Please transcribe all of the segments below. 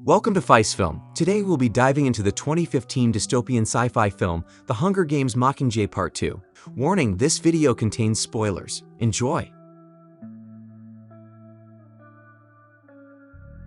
Welcome to FiceFilm. Today we'll be diving into the 2015 dystopian sci-fi film, The Hunger Games: Mockingjay Part 2. Warning, this video contains spoilers. Enjoy!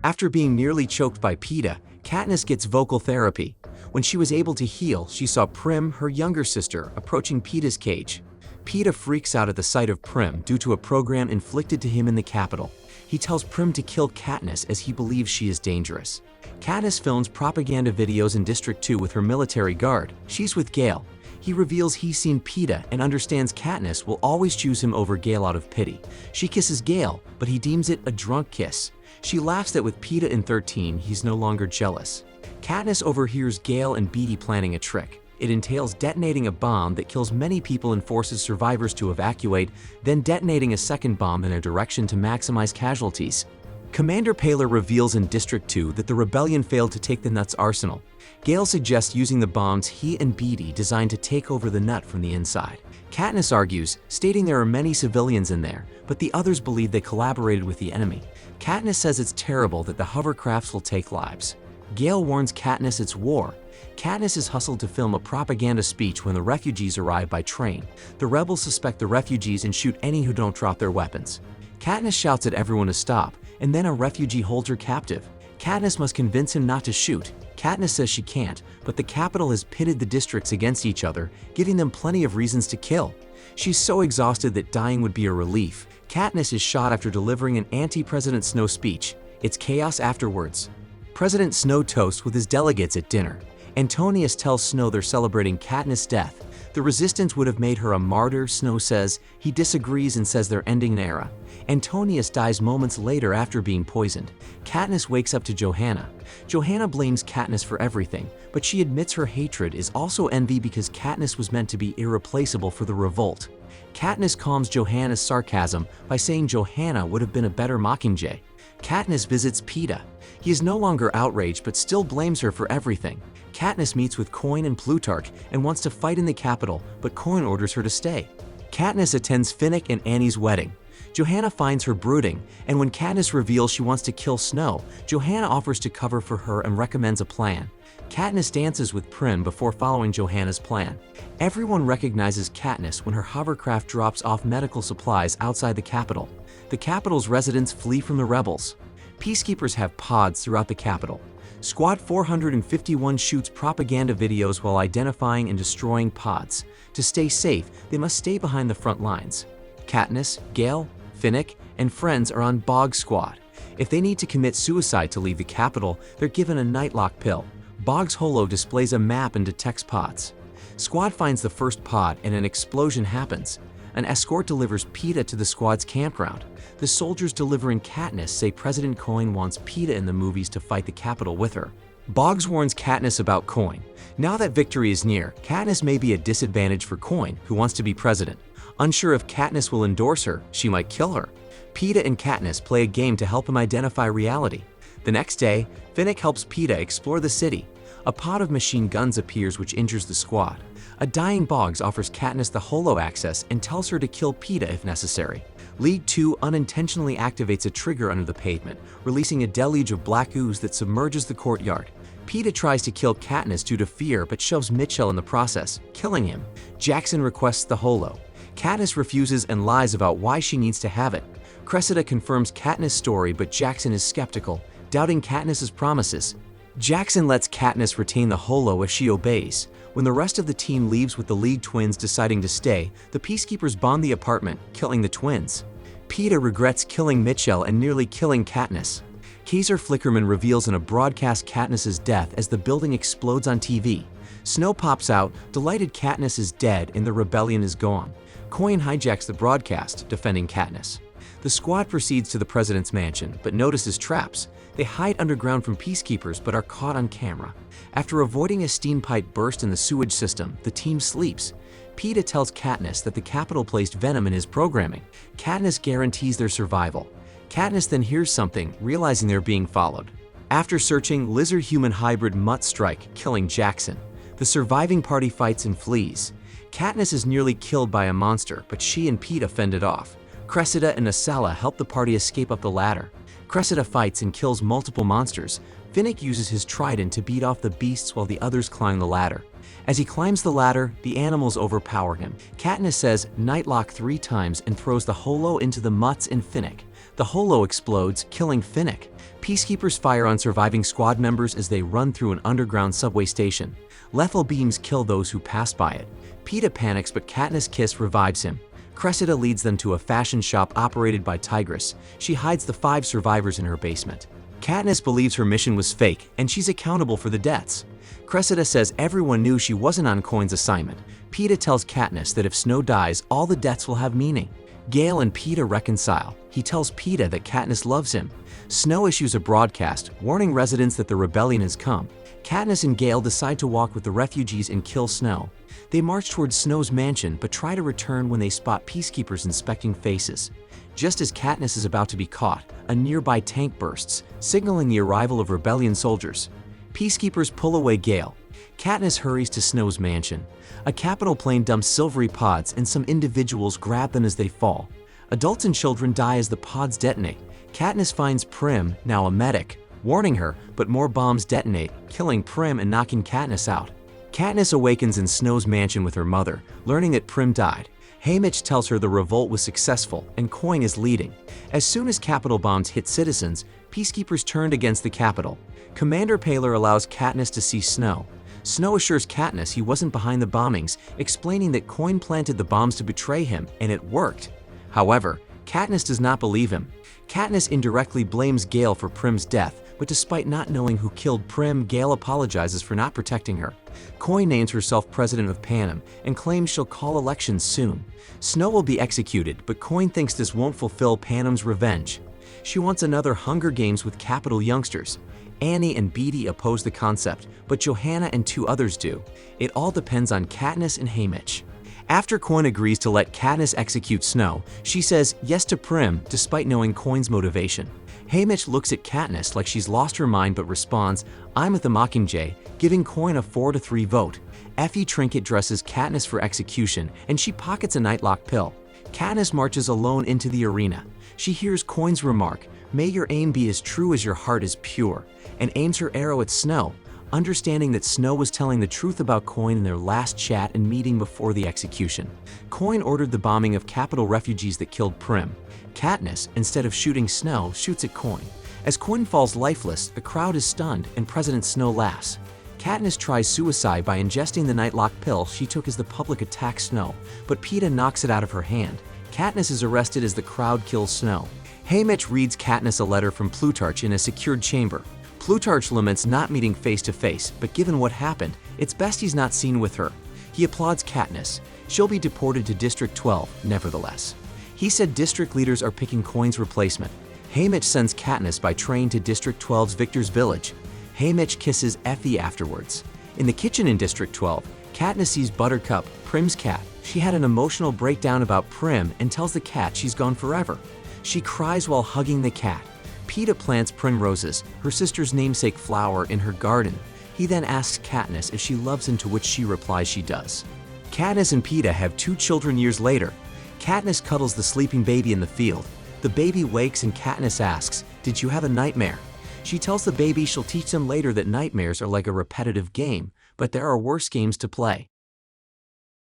After being nearly choked by Peeta, Katniss gets vocal therapy. When she was able to heal, she saw Prim, her younger sister, approaching Peeta's cage. Peeta freaks out at the sight of Prim due to a program inflicted to him in the Capitol. He tells Prim to kill Katniss as he believes she is dangerous. Katniss films propaganda videos in District 2 with her military guard. She's with Gale. He reveals he's seen Peeta and understands Katniss will always choose him over Gale out of pity. She kisses Gale, but he deems it a drunk kiss. She laughs that with Peeta in 13, he's no longer jealous. Katniss overhears Gale and Beetee planning a trick. It entails detonating a bomb that kills many people and forces survivors to evacuate, then detonating a second bomb in their direction to maximize casualties. Commander Paler reveals in District 2 that the rebellion failed to take the Nut's arsenal. Gale suggests using the bombs he and Beetee designed to take over the Nut from the inside. Katniss argues, stating there are many civilians in there, but the others believe they collaborated with the enemy. Katniss says it's terrible that the hovercrafts will take lives. Gale warns Katniss it's war. Katniss is hustled to film a propaganda speech when the refugees arrive by train. The rebels suspect the refugees and shoot any who don't drop their weapons. Katniss shouts at everyone to stop, and then a refugee holds her captive. Katniss must convince him not to shoot. Katniss says she can't, but the Capitol has pitted the districts against each other, giving them plenty of reasons to kill. She's so exhausted that dying would be a relief. Katniss is shot after delivering an anti-President Snow speech. It's chaos afterwards. President Snow toasts with his delegates at dinner. Antonius tells Snow they're celebrating Katniss' death. The resistance would have made her a martyr, Snow says. He disagrees and says they're ending an era. Antonius dies moments later after being poisoned. Katniss wakes up to Johanna. Johanna blames Katniss for everything, but she admits her hatred is also envy because Katniss was meant to be irreplaceable for the revolt. Katniss calms Johanna's sarcasm by saying Johanna would have been a better Mockingjay. Katniss visits Peeta. He is no longer outraged but still blames her for everything. Katniss meets with Coin and Plutarch and wants to fight in the Capitol, but Coin orders her to stay. Katniss attends Finnick and Annie's wedding. Johanna finds her brooding, and when Katniss reveals she wants to kill Snow, Johanna offers to cover for her and recommends a plan. Katniss dances with Prim before following Johanna's plan. Everyone recognizes Katniss when her hovercraft drops off medical supplies outside the Capitol. The Capitol's residents flee from the rebels. Peacekeepers have pods throughout the Capitol. Squad 451 shoots propaganda videos while identifying and destroying pods. To stay safe, they must stay behind the front lines. Katniss, Gale, Finnick, and friends are on Bog Squad. If they need to commit suicide to leave the Capitol, they're given a nightlock pill. Bog's holo displays a map and detects pods. Squad finds the first pod and an explosion happens. An escort delivers Peeta to the squad's campground. The soldiers delivering Katniss say President Coin wants Peeta in the movies to fight the Capitol with her. Boggs warns Katniss about Coin. Now that victory is near, Katniss may be a disadvantage for Coin, who wants to be president. Unsure if Katniss will endorse her, she might kill her. Peeta and Katniss play a game to help him identify reality. The next day, Finnick helps Peeta explore the city. A pod of machine guns appears which injures the squad. A dying Boggs offers Katniss the holo access and tells her to kill Peeta if necessary. League 2 unintentionally activates a trigger under the pavement, releasing a deluge of black ooze that submerges the courtyard. Peeta tries to kill Katniss due to fear but shoves Mitchell in the process, killing him. Jackson requests the holo. Katniss refuses and lies about why she needs to have it. Cressida confirms Katniss' story but Jackson is skeptical, doubting Katniss' promises. Jackson lets Katniss retain the holo if she obeys. When the rest of the team leaves with the League twins deciding to stay, the Peacekeepers bomb the apartment, killing the twins. Peeta regrets killing Mitchell and nearly killing Katniss. Kaiser Flickerman reveals in a broadcast Katniss' death as the building explodes on TV. Snow pops out, delighted Katniss is dead and the rebellion is gone. Coin hijacks the broadcast, defending Katniss. The squad proceeds to the president's mansion, but notices traps. They hide underground from peacekeepers but are caught on camera. After avoiding a steam pipe burst in the sewage system, the team sleeps. Peeta tells Katniss that the Capitol placed venom in his programming. Katniss guarantees their survival. Katniss then hears something, realizing they're being followed. After searching, lizard-human hybrid Mutt strike, killing Jackson. The surviving party fights and flees. Katniss is nearly killed by a monster, but she and Peeta fend it off. Cressida and Asala help the party escape up the ladder. Cressida fights and kills multiple monsters. Finnick uses his trident to beat off the beasts while the others climb the ladder. As he climbs the ladder, the animals overpower him. Katniss says Nightlock 3 times and throws the holo into the mutts and Finnick. The holo explodes, killing Finnick. Peacekeepers fire on surviving squad members as they run through an underground subway station. Lethal beams kill those who pass by it. Peeta panics, but Katniss' kiss revives him. Cressida leads them to a fashion shop operated by Tigress. She hides the 5 survivors in her basement. Katniss believes her mission was fake, and she's accountable for the deaths. Cressida says everyone knew she wasn't on Coin's assignment. Peeta tells Katniss that if Snow dies, all the deaths will have meaning. Gale and Peeta reconcile. He tells Peeta that Katniss loves him. Snow issues a broadcast, warning residents that the rebellion has come. Katniss and Gale decide to walk with the refugees and kill Snow. They march towards Snow's mansion, but try to return when they spot peacekeepers inspecting faces. Just as Katniss is about to be caught, a nearby tank bursts, signaling the arrival of rebellion soldiers. Peacekeepers pull away Gale. Katniss hurries to Snow's mansion. A capital plane dumps silvery pods, and some individuals grab them as they fall. Adults and children die as the pods detonate. Katniss finds Prim, now a medic, warning her, but more bombs detonate, killing Prim and knocking Katniss out. Katniss awakens in Snow's mansion with her mother, learning that Prim died. Haymitch tells her the revolt was successful and Coin is leading. As soon as Capitol bombs hit citizens, peacekeepers turned against the Capitol. Commander Paler allows Katniss to see Snow. Snow assures Katniss he wasn't behind the bombings, explaining that Coin planted the bombs to betray him, and it worked. However, Katniss does not believe him. Katniss indirectly blames Gale for Prim's death, but despite not knowing who killed Prim, Gale apologizes for not protecting her. Coin names herself president of Panem and claims she'll call elections soon. Snow will be executed, but Coin thinks this won't fulfill Panem's revenge. She wants another Hunger Games with Capitol youngsters. Annie and Beetee oppose the concept, but Johanna and 2 others do. It all depends on Katniss and Haymitch. After Coin agrees to let Katniss execute Snow, she says yes to Prim despite knowing Coin's motivation. Haymitch looks at Katniss like she's lost her mind but responds, "I'm at the Mockingjay," giving Coin a 4-3 vote. Effie Trinket dresses Katniss for execution, and she pockets a Nightlock pill. Katniss marches alone into the arena. She hears Coin's remark, "May your aim be as true as your heart is pure," and aims her arrow at Snow, understanding that Snow was telling the truth about Coin in their last chat and meeting before the execution. Coin ordered the bombing of Capitol refugees that killed Prim. Katniss, instead of shooting Snow, shoots at Coin. As Coin falls lifeless, the crowd is stunned and President Snow laughs. Katniss tries suicide by ingesting the Nightlock pill she took as the public attacks Snow, but Peeta knocks it out of her hand. Katniss is arrested as the crowd kills Snow. Haymitch reads Katniss a letter from Plutarch in a secured chamber. Plutarch laments not meeting face to face, but given what happened, it's best he's not seen with her. He applauds Katniss. She'll be deported to District 12, nevertheless. He said district leaders are picking Coin's replacement. Haymitch sends Katniss by train to District 12's Victor's Village. Haymitch kisses Effie afterwards. In the kitchen in District 12, Katniss sees Buttercup, Prim's cat. She had an emotional breakdown about Prim and tells the cat she's gone forever. She cries while hugging the cat. Peeta plants primroses, her sister's namesake flower, in her garden. He then asks Katniss if she loves him, to which she replies she does. Katniss and Peeta have 2 children years later. Katniss cuddles the sleeping baby in the field. The baby wakes and Katniss asks, "Did you have a nightmare?" She tells the baby she'll teach them later that nightmares are like a repetitive game, but there are worse games to play.